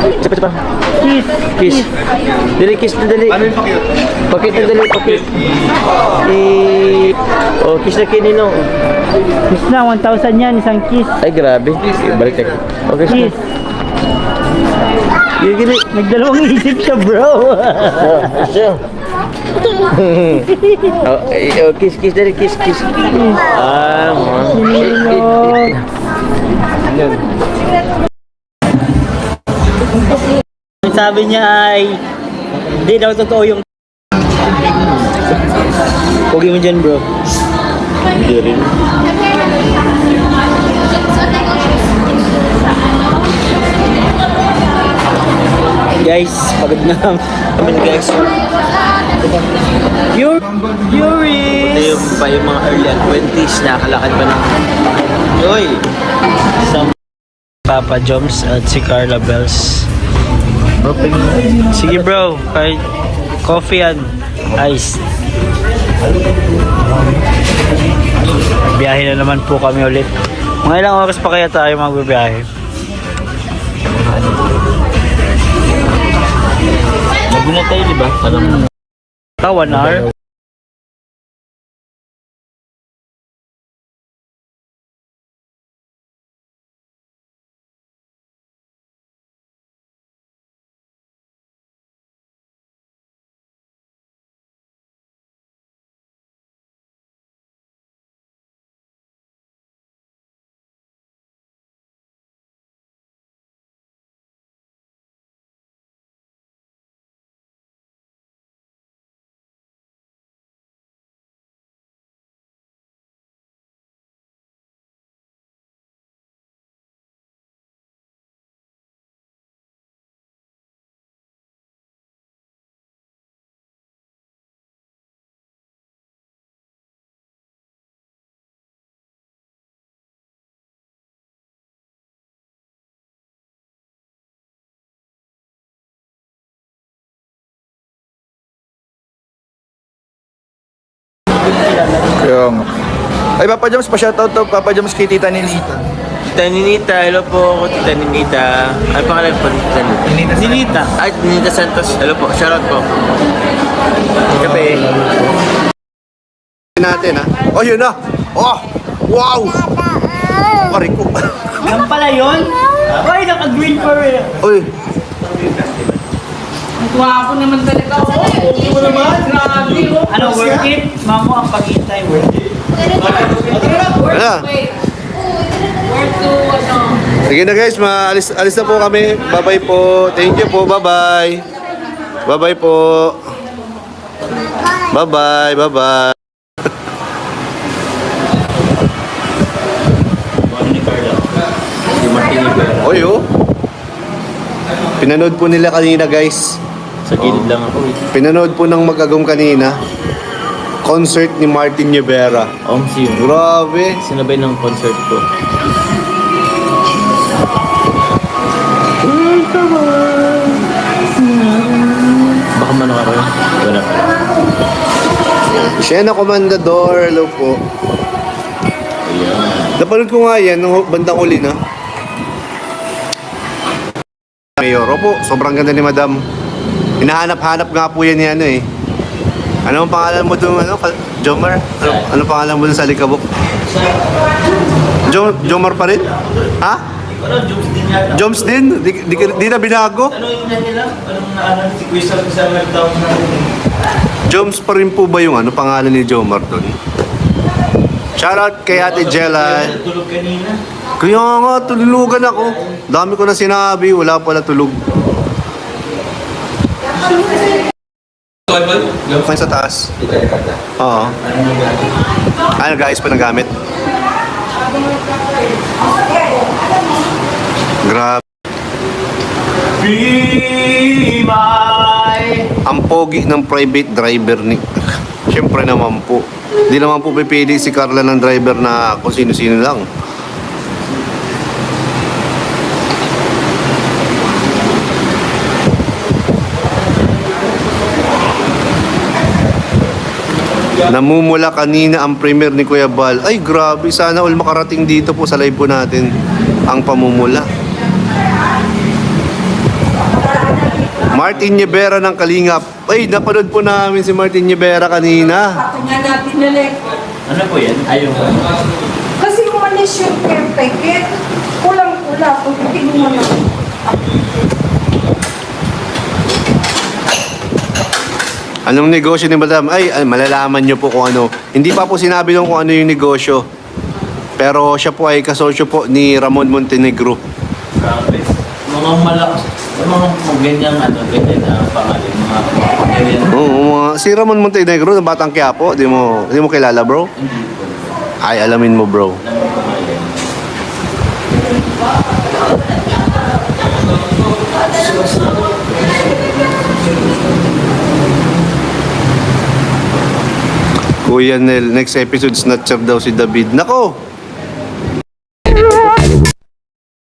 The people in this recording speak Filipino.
Cepat. Kiss. Kiss. Dali, kiss na dali. Ano yung pakit? Pakit na dali, pakit. Oh, kiss na kinino. Kiss na, 1,000 yan, isang kiss. Ay, grabe. Balik tayo. Okay, Kiss. Gili. Nagdalawang isip siya, bro. Siya. Kiss dali, kiss. Ah, Sinilog. Sabi niya ay hindi daw totoo yung huwag mo dyan, bro. Hindi rin. Guys, pagod na kami guys. Ito Yuris! yung pa yung mga early 20s, nakakalakad pa ng... Yoy! Papa Joms at si Carla Bells. Sige bro, kahit coffee and ice. Biyahe na naman po kami ulit. Mga ilang oras pa kaya tayo magbibiyahe? Bago na tayo, di ba? Parang... 1 hour? Yung... Ay, Papa Joms, pa-shoutout to Papa Joms kay Tita Ninita. Tita Ninita, hello po ako, Tita Ninita. Ano pangalan po, Tita Ninita? Ninita. Ay, Ninita Santos, hello po, shoutout po. Kape. Natin, ha? Oh, yun na! Oh! Wow! Pari ko. Yan pala yun? Ay, naka-green pa rin. Uy! Guwapo naman talaga. Okay mo naman. Grabe. Ano, worth it? Mamo ang paghintay, worth it. Ano? Sige na guys, alis na po kami. Bye-bye po. Thank you po. Bye-bye. Bye-bye po. Bye-bye. Bye-bye. Oy, oh. Pinanood po nila kanina guys. Sa gilid lang ako. Pinanood po ng mag-agong kanina. Concert ni Martin Rivera. Grabe. Sinabay ng concert ko. Baka mano ka rin? Wala pa. Siya na komandador. Hello po. Napanood ko nga yan nung bandang uli na. Mayor, opo, sobrang ganda ni Madam. Hinahanap-hanap nga po yan ni ano eh. Ano ang pangalan mo doon, ano? Jomar? Ano pangalan mo doon sa Alikabok? Jomar pa rin? Ha? Joms din? Di na binago? Ano yung nila? Anong naanan si Quizal sa nagtawag na Joms pa rin po ba yung ano pangalan ni Jomar doon? Shoutout kay Ate Jella. tulog kanina? Kaya nga, tulugan ako. Dami ko na sinabi, wala pala tulog. May sa taas. Oo. Ano guys pa ng gamit? Grabe. Ang pogi ng private driver ni... Siyempre naman po. Hindi naman po pipili si Carla ng driver na kung sino-sino lang. Namumula kanina ang premiere ni Kuya Bal. Ay grabe, sana all makarating dito po sa live po natin ang pamumula. Martin Nievera ng Kalingap. Ay, napanood po namin si Martin Nievera kanina. Sabi nga natin nalik. Ano po yan? Ayaw ko. Kasi umalis yung caretaker. Kulang-kulang. Kung tingin mo na. Anong negosyo ni Madam? Ay, malalaman nyo po kung ano. Hindi pa po sinabi nung kung ano yung negosyo. Pero siya po ay kasosyo po ni Ramon Montenegro. Grabe. Mga malakas. Mga ganyan ganyan na pangalan. Mga ganyan. Oo, si Ramon Montenegro ng Batang Quiapo. Di mo kilala, bro? Hindi po. Ay, alamin mo, bro. Alam mo pangalan. Kuya Nel, next episode snatcher daw si David. Nako,